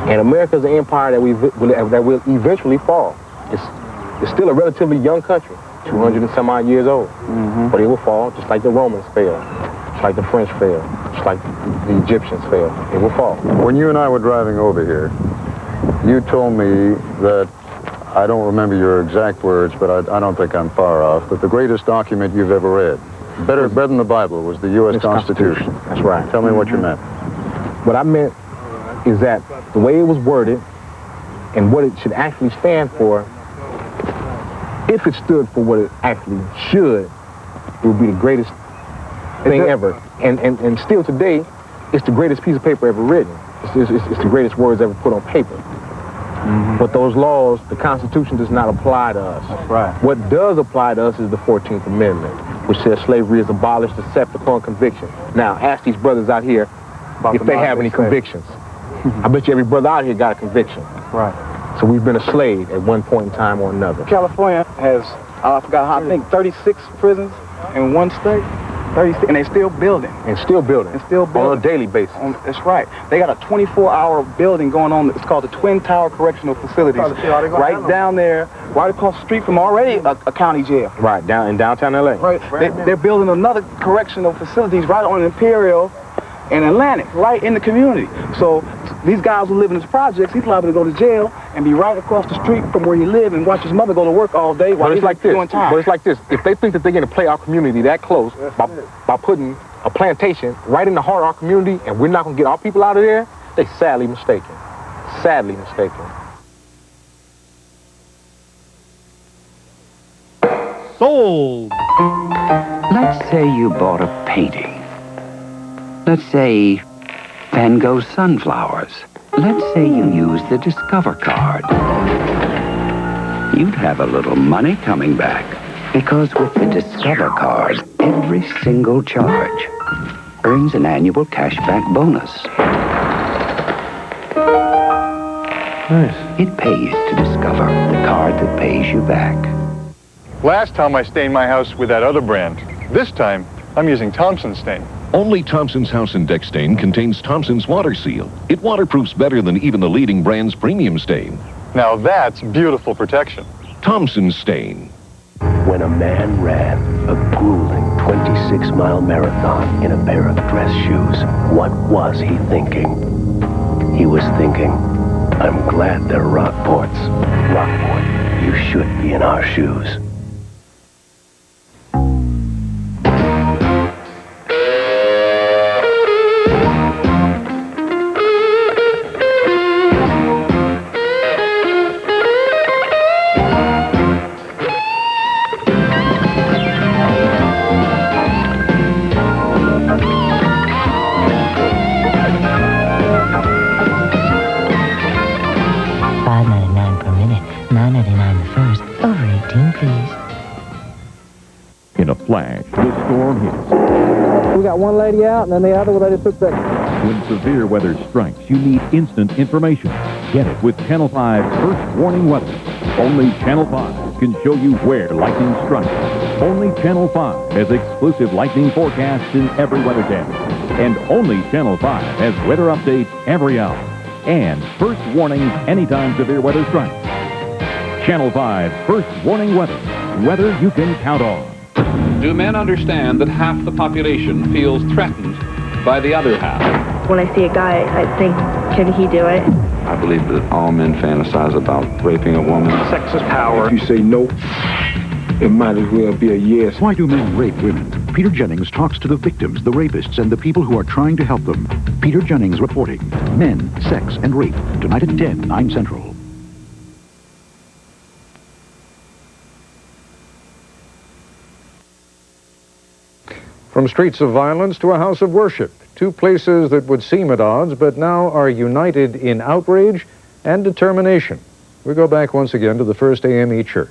And America's an empire that will eventually fall. It's still a relatively young country, 200 and some odd years old. But it will fall just like the Romans fell, just like the French fell, just like the Egyptians fell. It will fall. When you and I were driving over here, you told me that, I don't remember your exact words, but I don't think I'm far off, that the greatest document you've ever read, better than the Bible, was the U.S. Constitution. That's right. Tell me what you meant. What I meant is that the way it was worded and what it should actually stand for, if it stood for what it actually should, it would be the greatest thing ever. And still today, it's the greatest piece of paper ever written. It's the greatest words ever put on paper. But those laws, the Constitution does not apply to us. Right. What does apply to us is the 14th Amendment, which says slavery is abolished except upon conviction. Now, ask these brothers out here if they have any convictions. I bet you every brother out here got a conviction. Right. So we've been a slave at one point in time or another. California has, I forgot how, I think 36 prisons in one state. 36, and they're still building. And still building. On a daily basis. That's right. They got a 24-hour building going on. It's called the Twin Tower Correctional Facilities. Right down there, right across the street from already a county jail. Right, down in downtown L.A. Right. They're building another correctional facilities right on Imperial and Atlantic, right in the community. So these guys who live in these projects, he's liable to go to jail and be right across the street from where he lives and watch his mother go to work all day while he's doing time. But it's like this. If they think that they're going to play our community that close by putting a plantation right in the heart of our community and we're not going to get our people out of there, they're sadly mistaken. Sadly mistaken. Sold. Let's say you bought a painting. Let's say Van Gogh's sunflowers. Let's say you use the Discover card. You'd have a little money coming back, because with the Discover card, every single charge, earns an annual cashback bonus. Nice. It pays to discover the card that pays you back. Last time I stained my house with that other brand. This time, I'm using Thompson stain. Only Thompson's House Index Stain contains Thompson's Water Seal. It waterproofs better than even the leading brand's premium stain. Now that's beautiful protection. Thompson Stain. When a man ran a grueling 26-mile marathon in a pair of dress shoes, what was he thinking? He was thinking, I'm glad they're Rockports. Rockport, you should be in our shoes. Flash, the storm hits. We got one lady out, and then the other lady took that. When severe weather strikes, you need instant information. Get it with Channel 5's First Warning Weather. Only Channel 5 can show you where lightning strikes. Only Channel 5 has exclusive lightning forecasts in every weather channel. And only Channel 5 has weather updates every hour. And first warnings anytime severe weather strikes. Channel 5's First Warning Weather. Weather you can count on. Do men understand that half the population feels threatened by the other half? When I see a guy, I think, can he do it? I believe that all men fantasize about raping a woman. Sex is power. If you say no, it might as well be a yes. Why do men rape women? Peter Jennings talks to the victims, the rapists, and the people who are trying to help them. Peter Jennings reporting. Men, sex, and rape. Tonight at 10, 9 Central. From streets of violence to a house of worship, two places that would seem at odds, but now are united in outrage and determination. We go back once again to the First AME Church.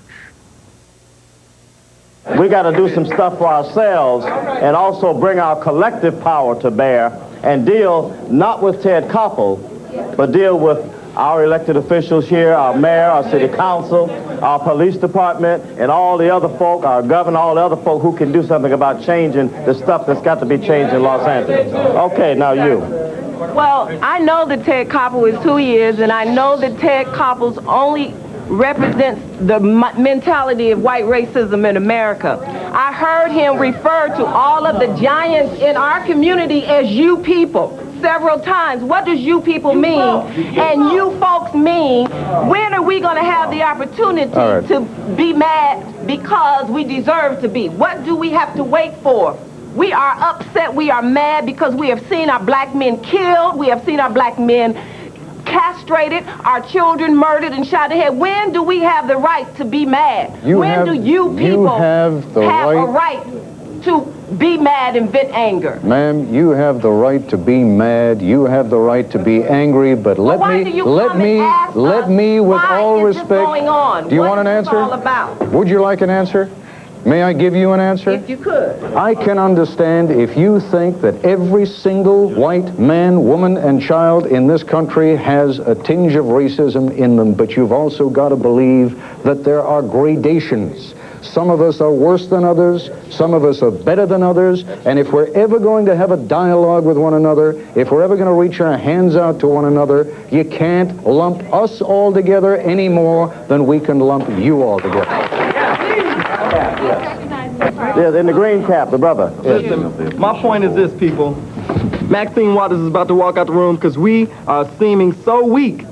We got to do some stuff for ourselves and also bring our collective power to bear and deal not with Ted Koppel, but deal with our elected officials here, our mayor, our city council, our police department, and all the other folk, our governor, all the other folk who can do something about changing the stuff that's got to be changed in Los Angeles. Okay, now you. Well, I know that Ted Koppel is who he is, and I know that Ted Koppel's only represents the mentality of white racism in America. I heard him refer to all of the giants in our community as you people several times. What does you people mean? And you folks mean, when are we going to have the opportunity to be mad because we deserve to be? What do we have to wait for? We are upset, we are mad because we have seen our black men killed, we have seen our black men castrated, our children murdered and shot in the head. When do we have the right to be mad? When do you people have a right to be mad and vent anger? Ma'am, you have the right to be mad, you have the right to be angry, but let me with all respect, do you want an answer? Would you like an answer? May I give you an answer? If you could. I can understand if you think that every single white man, woman, and child in this country has a tinge of racism in them, but you've also got to believe that there are gradations. Some of us are worse than others, some of us are better than others, and if we're ever going to have a dialogue with one another, if we're ever going to reach our hands out to one another, you can't lump us all together any more than we can lump you all together. Yes, in the green cap, the brother. Listen, my point is this, people. Maxine Waters is about to walk out the room because we are seeming so weak.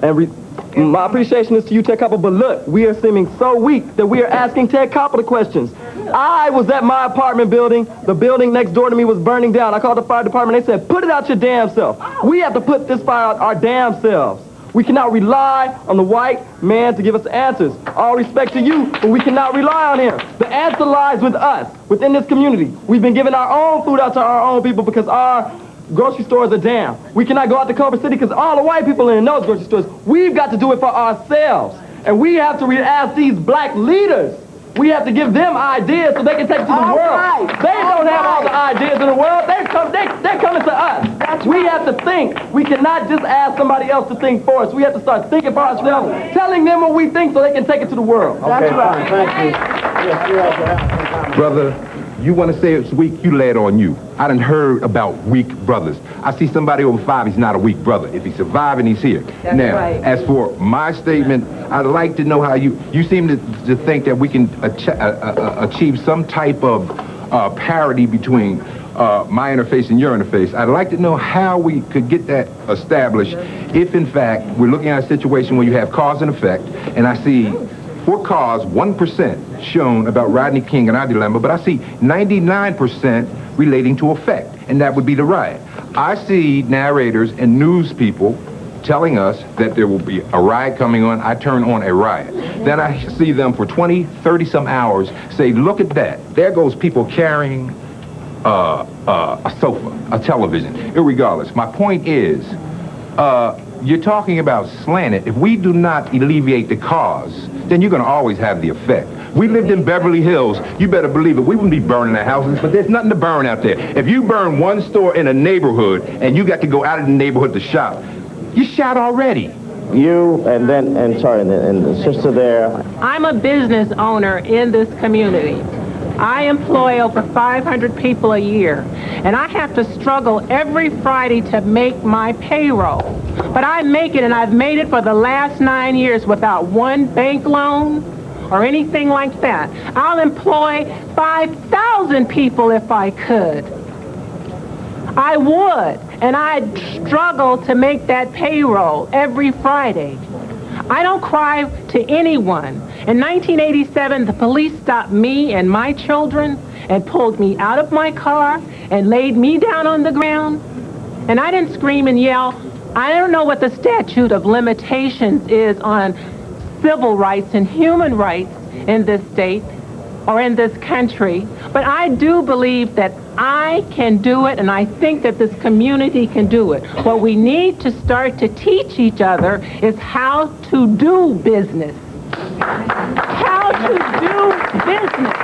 And my appreciation is to you, Ted Koppel, but look, we are seeming so weak that we are asking Ted Koppel the questions. I was at my apartment building. The building next door to me was burning down. I called the fire department. They said, put it out your damn self. We have to put this fire out our damn selves. We cannot rely on the white man to give us answers. All respect to you, but we cannot rely on him. The answer lies with us, within this community. We've been giving our own food out to our own people because our grocery stores are down. We cannot go out to Culver City because all the white people in those grocery stores. We've got to do it for ourselves. And we have to ask these black leaders We have to give them ideas so they can take it to the world. They don't have all the ideas in the world. They're coming to us. We have to think. We cannot just ask somebody else to think for us. We have to start thinking for ourselves, telling them what we think so they can take it to the world. That's right. Thank you. Brother, you want to say it's weak, you lay it on you. I done heard about weak brothers. I see somebody over 5, he's not a weak brother. If he's surviving, he's here. That's now, right. as for my statement, I'd like to know how you seem to think that we can achieve some type of parity between my interface and your interface. I'd like to know how we could get that established if, in fact, we're looking at a situation where you have cause and effect, and I see for cause 1% shown about Rodney King and our dilemma, but I see 99% relating to effect, and that would be the riot. I see narrators and news people telling us that there will be a riot coming on. I turn on a riot. Then I see them for 20, 30 some hours say, look at that. There goes people carrying a sofa, a television, irregardless. My point is, you're talking about slanted. If we do not alleviate the cause, then you're going to always have the effect. We lived in Beverly Hills. You better believe it. We wouldn't be burning our houses, but there's nothing to burn out there. If you burn one store in a neighborhood and you got to go out of the neighborhood to shop, you shot already. You and the sister there. I'm a business owner in this community. I employ over 500 people a year, and I have to struggle every Friday to make my payroll. But I make it, and I've made it for the last 9 years without one bank loan or anything like that. I'll employ 5,000 people if I could. I would, and I'd struggle to make that payroll every Friday. I don't cry to anyone. In 1987, the police stopped me and my children and pulled me out of my car and laid me down on the ground. And I didn't scream and yell. I don't know what the statute of limitations is on civil rights and human rights in this state or in this country, but I do believe that I can do it, and I think that this community can do it. What we need to start to teach each other is how to do business. How to do business.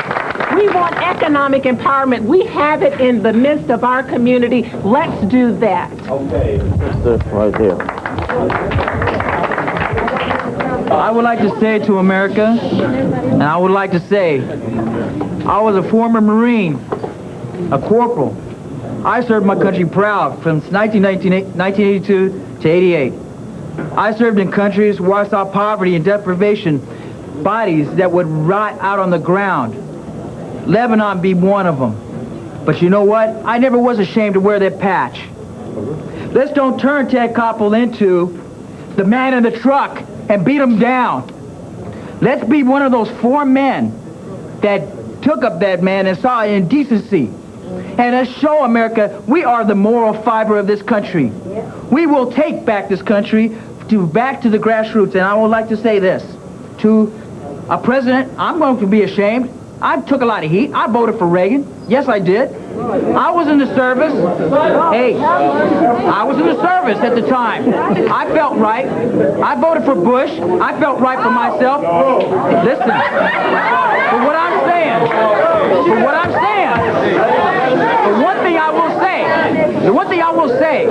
We want economic empowerment. We have it in the midst of our community. Let's do that. Okay, sister, right there. I would like to say to America, and I would like to say, I was a former Marine, a corporal. I served my country proud from 1982 to 88. I served in countries where I saw poverty and deprivation, bodies that would rot out on the ground. Lebanon be one of them. But you know what? I never was ashamed to wear that patch. Let's don't turn Ted Koppel into the man in the truck and beat him down. Let's be one of those 4 men that took up that man and saw indecency. And let's show America we are the moral fiber of this country. We will take back this country back to the grassroots. And I would like to say this to a president. I'm going to be ashamed. I took a lot of heat. I voted for Reagan. Yes, I did. I was in the service. Hey, I was in the service at the time. I felt right. I voted for Bush. I felt right for myself. Listen, for what I'm saying, the one thing I will say,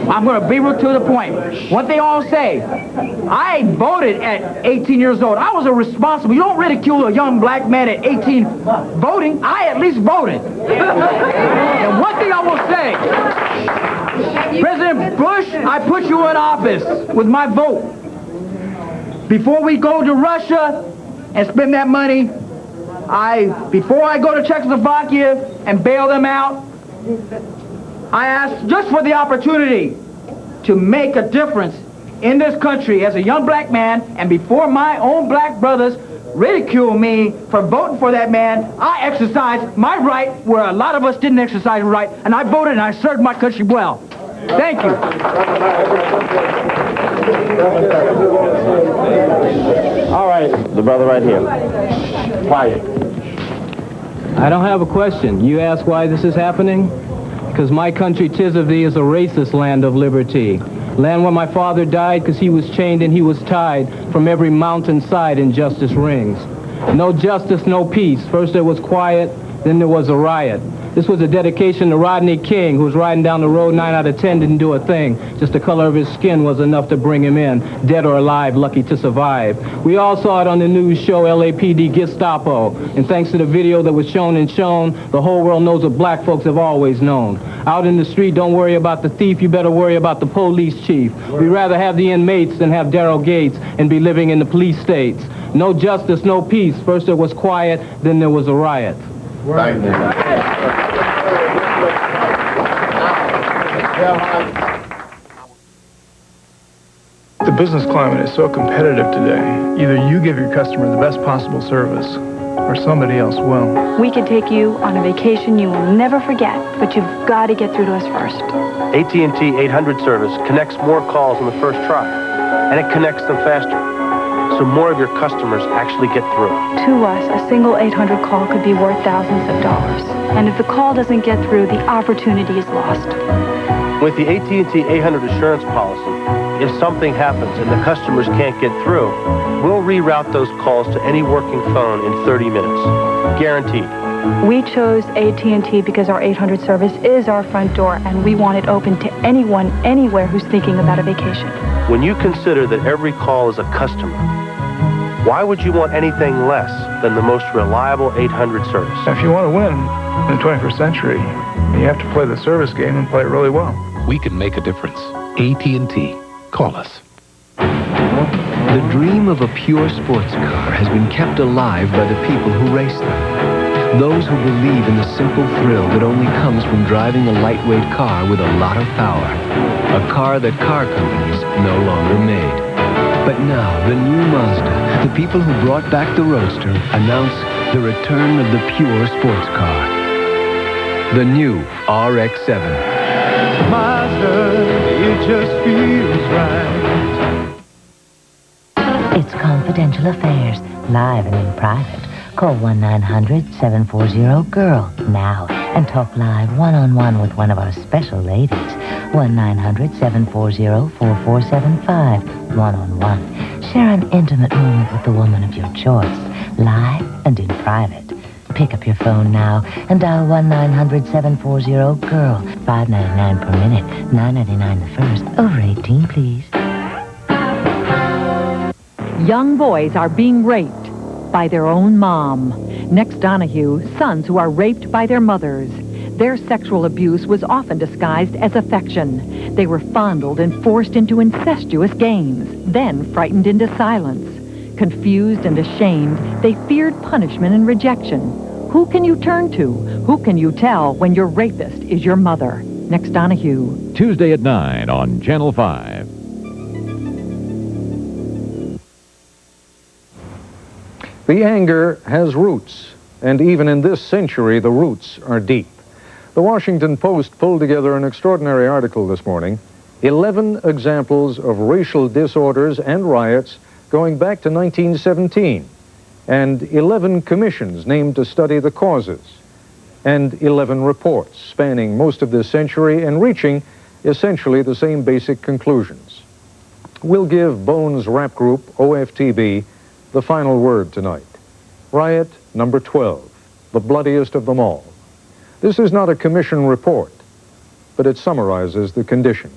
I'm going to be real to the point. One thing I'll say, I voted at 18 years old. I was a responsible. You don't ridicule a young black man at 18 voting. I at least voted. And one thing I will say, President Bush, I put you in office with my vote. Before we go to Russia and spend that money, before I go to Czechoslovakia and bail them out, I asked just for the opportunity to make a difference in this country as a young black man, and before my own black brothers ridicule me for voting for that man, I exercised my right where a lot of us didn't exercise right, and I voted and I served my country well. Thank you. All right, the brother right here. Quiet. I don't have a question. You ask why this is happening? Because my country, 'tis of thee, is a racist land of liberty. Land where my father died because he was chained and he was tied from every mountainside injustice rings. No justice, no peace. First there was quiet, then there was a riot. This was a dedication to Rodney King, who was riding down the road, 9 out of 10 didn't do a thing. Just the color of his skin was enough to bring him in, dead or alive, lucky to survive. We all saw it on the news show, LAPD Gestapo. And thanks to the video that was shown, the whole world knows what black folks have always known. Out in the street, don't worry about the thief, you better worry about the police chief. We'd rather have the inmates than have Daryl Gates and be living in the police states. No justice, no peace. First there was quiet, then there was a riot. Thank you. The business climate is so competitive today. Either you give your customer the best possible service, or somebody else will. We could take you on a vacation you will never forget, but you've got to get through to us first. AT&T 800 service connects more calls on the first try, and it connects them faster, so more of your customers actually get through. To us, a single 800 call could be worth thousands of dollars. And if the call doesn't get through, the opportunity is lost. With the AT&T 800 assurance policy, if something happens and the customers can't get through, we'll reroute those calls to any working phone in 30 minutes. Guaranteed. We chose AT&T because our 800 service is our front door, and we want it open to anyone, anywhere who's thinking about a vacation. When you consider that every call is a customer, why would you want anything less than the most reliable 800 service? If you want to win in the 21st century, you have to play the service game and play it really well. We can make a difference. AT&T. Call us. The dream of a pure sports car has been kept alive by the people who race them. Those who believe in the simple thrill that only comes from driving a lightweight car with a lot of power. A car that car companies no longer made. But now, the new Mazda, the people who brought back the Roadster, announce the return of the pure sports car. The new RX-7. Mazda, it just feels right. It's Confidential Affairs, live and in private. Call 1-900-740-GIRL now and talk live one-on-one with one of our special ladies. 1-900-740-4475. One-on-one. Share an intimate moment with the woman of your choice, live and in private. Pick up your phone now and dial 1-900-740-GIRL. $5.99 per minute, $9.99 the first. Over 18, please. Young boys are being raped by their own mom. Next Donahue, sons who are raped by their mothers. Their sexual abuse was often disguised as affection. They were fondled and forced into incestuous games, then frightened into silence. Confused and ashamed, they feared punishment and rejection. Who can you turn to? Who can you tell when your rapist is your mother? Next Donahue. Tuesday at 9 on Channel 5. The anger has roots, and even in this century, the roots are deep. The Washington Post pulled together an extraordinary article this morning, 11 examples of racial disorders and riots going back to 1917, and 11 commissions named to study the causes, and 11 reports spanning most of this century and reaching essentially the same basic conclusions. We'll give Bones rap group O.F.T.B. the final word tonight. Riot number 12, the bloodiest of them all. This is not a commission report, but it summarizes the conditions.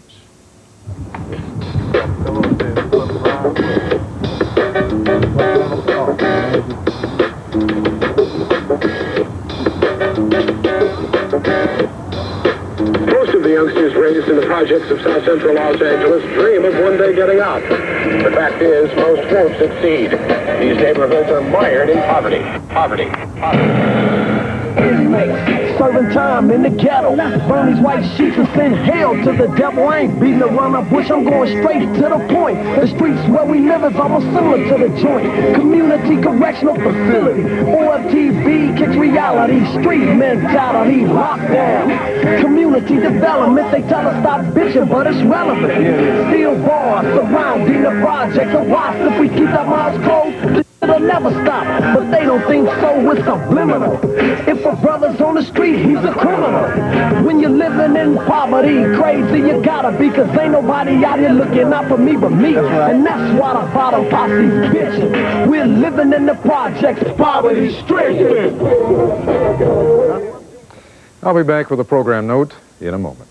Most of the youngsters raised in the projects of South Central Los Angeles dream of one day getting out. The fact is, most won't succeed. These neighborhoods are mired in poverty. Poverty. Serving time in the ghetto. Burn these white sheets and send hell to the devil. I ain't beating around the bush, I'm going straight to the point. The streets where we live is almost similar to the joint. Community correctional facility. O.F.T.B kicks reality. Street mentality, lockdown. Community development, they tell us stop bitching, but it's relevant. Steel bars surrounding the project. So watch if we keep our mouths closed. It'll never stop, but they don't think so, it's subliminal. If a brother's on the street, he's a criminal. When you're living in poverty, crazy you gotta be, cause ain't nobody out here looking out for me but me. And that's why the bottom posse's bitching. We're living living in the projects, poverty stricken. I'll be back with a program note in a moment.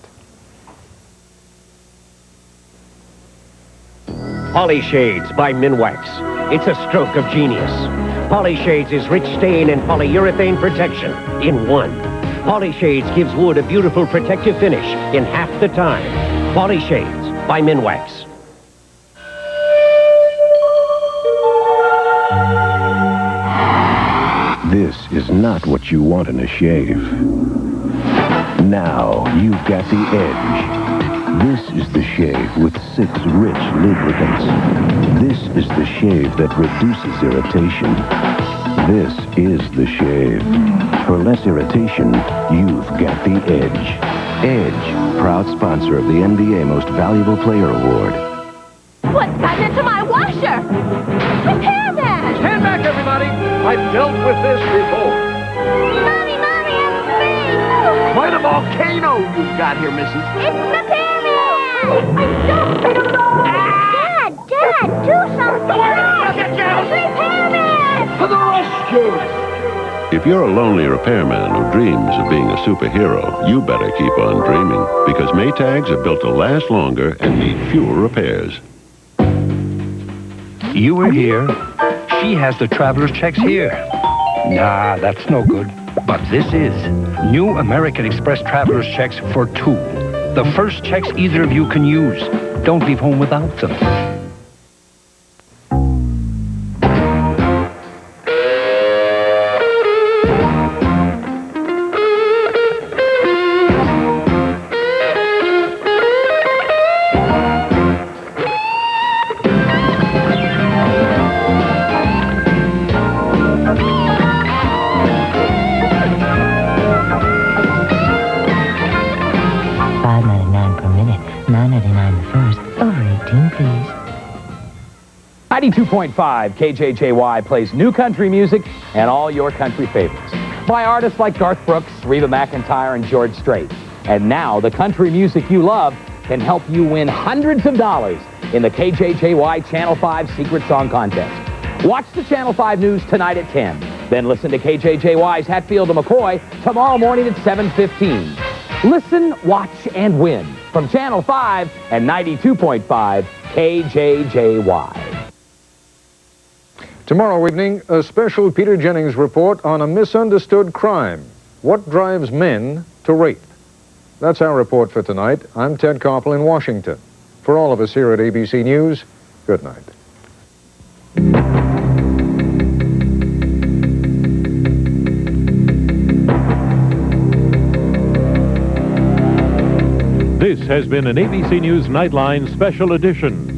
Polyshades by Minwax. It's a stroke of genius. Polyshades is rich stain and polyurethane protection in one. Polyshades gives wood a beautiful protective finish in half the time. Polyshades by Minwax. This is not what you want in a shave. Now you've got the edge. This is the shave with 6 rich lubricants. This is the shave that reduces irritation. This is the shave. For less irritation, you've got the edge. Edge, proud sponsor of the NBA Most Valuable Player Award. What's gotten into my washer? Repairman! Stand back, everybody! I've dealt with this before. Mommy, it's me! Quite a volcano you've got here, missus. It's Repairman! Dad, do something! Repairman! To the rescue! If you're a lonely repairman who dreams of being a superhero, you better keep on dreaming, because Maytags are built to last longer and need fewer repairs. You were here. She has the traveler's checks here. Nah, that's no good. But this is. New American Express traveler's checks for 2. The first checks either of you can use. Don't leave home without them. Over 18, please. 92.5 KJJY plays new country music and all your country favorites by artists like Garth Brooks, Reba McEntire, and George Strait. And now the country music you love can help you win hundreds of dollars in the KJJY Channel 5 Secret Song Contest. Watch the Channel 5 News tonight at 10. Then listen to KJJY's Hatfield and McCoy tomorrow morning at 7:15. Listen, watch, and win from Channel 5 and 92.5 KJJY. Tomorrow evening, a special Peter Jennings report on a misunderstood crime. What drives men to rape? That's our report for tonight. I'm Ted Koppel in Washington. For all of us here at ABC News, good night. This has been an ABC News Nightline special edition.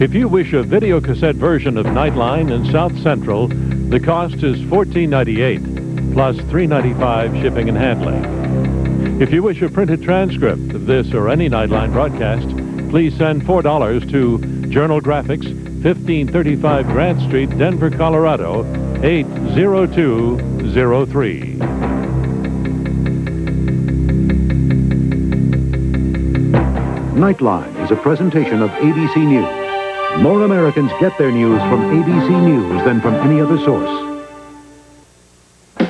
If you wish a videocassette version of Nightline in South Central, the cost is $14.98 plus $3.95 shipping and handling. If you wish a printed transcript of this or any Nightline broadcast, please send $4 to Journal Graphics, 1535 Grant Street, Denver, Colorado, 80203. Nightline is a presentation of ABC News. More Americans get their news from ABC News than from any other source.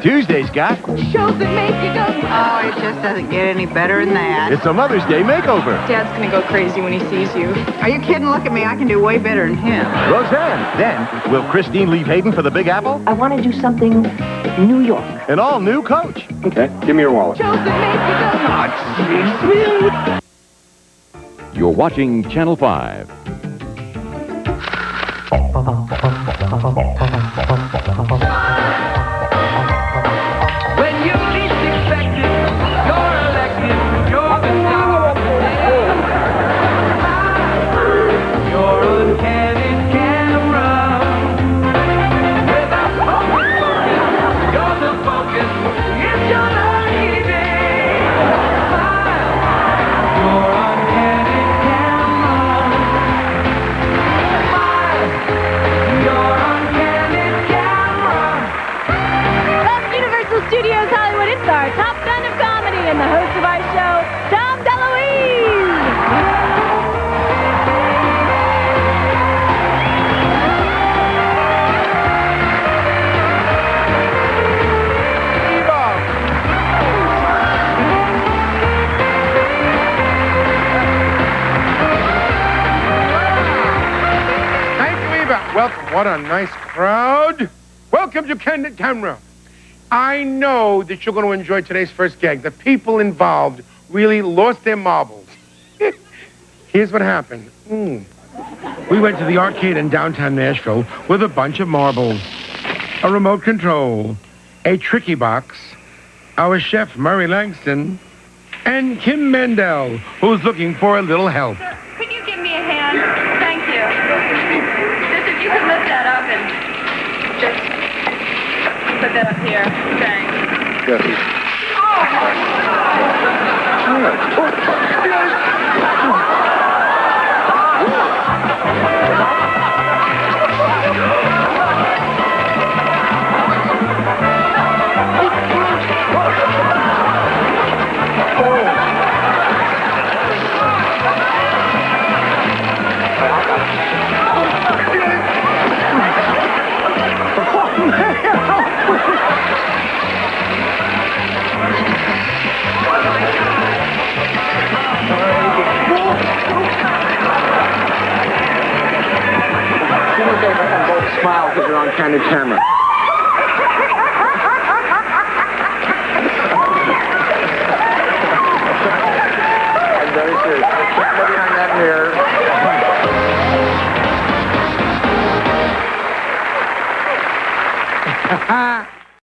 Tuesday, Scott. Shows that make you go. Oh, it just doesn't get any better than that. It's a Mother's Day makeover. Dad's gonna go crazy when he sees you. Are you kidding? Look at me. I can do way better than him. Roseanne, then, will Christine leave Hayden for the Big Apple? I want to do something New York. An all-new coach. Okay, give me your wallet. Shows that make you go. You're watching Channel 5. When you least expect it, you're elected. You're the star of the day. You're uncanny camera. Without focus, you're the focus. It's your lucky day. You're uncanny camera. You're What a nice crowd. Welcome to Candid Camera. I know that you're going to enjoy today's first gag. The people involved really lost their marbles. Here's what happened. We went to the arcade in downtown Nashville with a bunch of marbles, a remote control, a tricky box, our chef Murray Langston, and Kim Mandel, who's looking for a little help. Could you give me a hand? Thank you. Just if you could lift that up and just put that up here. Thanks. Smile because you're on Candid Camera.